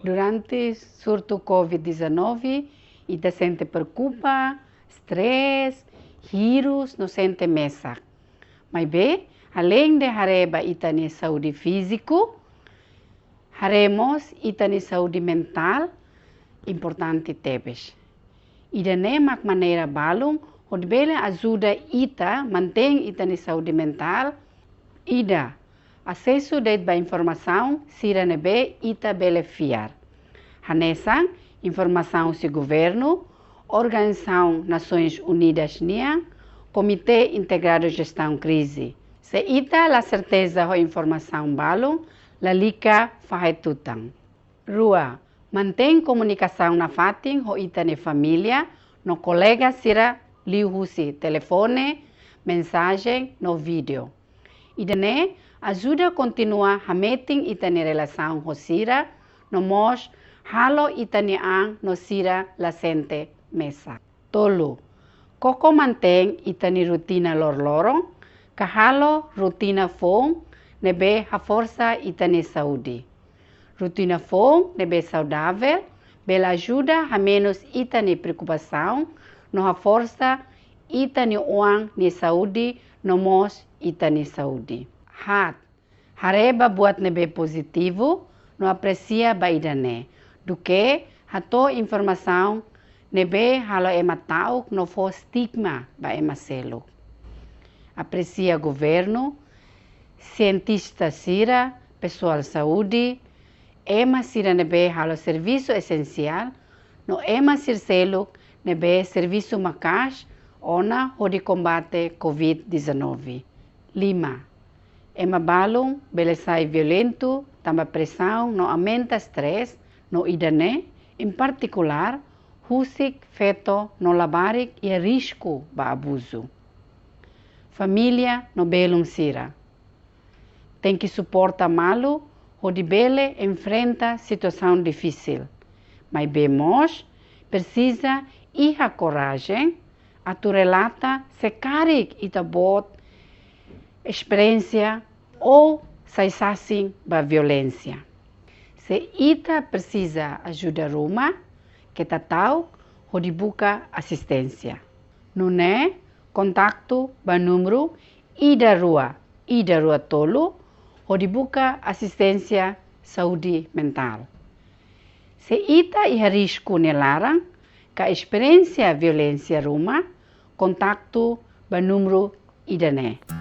Durante surto COVID-19, ita sente preocupa, stress, vírus no sente mesa. Mas bem, além de hareba ita ni saúde físico, haremos ita ni saúde mental importante tebes. Ida ne mak maneira balung, onde bele ajuda ita mantém ita ni saúde mental, ida acesso de informação sira nebe ita bele fiar. Hanesang informação se governo, Organização Nações Unidas NIA, Comitê Integrado de Gestão Crise. Se ita la certeza ho informação balung, la lika fahetutang. Rua, mantém comunicação na fatin ho ita ne família, no colega sira liuhusi telefone, mensagem, no vídeo. Ida ne ajuda a continuar a meting ita ne relação ho sira, no mos halo ita ne ang no sira la sente mesa. Tolu, koko mantém ita ni rutina lor-lorong, kahalo rutina phone, nebe a força ita ni saúde. Rutina phone nebe saudável, bela ajuda a menos ita ni preocupação, no a força ita ni uang ni saúde, no mos ita ni saúde. Hat, hareba buat nebe positivo, no aprecia baidane, do que hato informação nebe halo ema tauk no fo stigma ba ema selo. Aprecia governo, cientista sira, pessoal saúde, ema sira nebe halo serviço essencial, no ema sir selo nebe serviço macax, ona ho de combate COVID-19. 5. Ema balong, belesai violento, tamba pressão, no aumenta stress, no idane, em particular, husik, feto, no labarik e risco ba abuso. Família no belum sira. Tem que suportar malo, o de bele enfrenta situação difícil. Mas bemos, precisa ir a coragem, a tu relata se carig ita bot, experiência ou saisasing ba violência. Se ita precisa ajuda ruma, que tatau ho dibuka assistência. Não é contato ba número ida rua tolo ho dibuka assistência saúde mental. Se ita iha risco nelarang ka experiência violência ruma, contato ba número ida ne.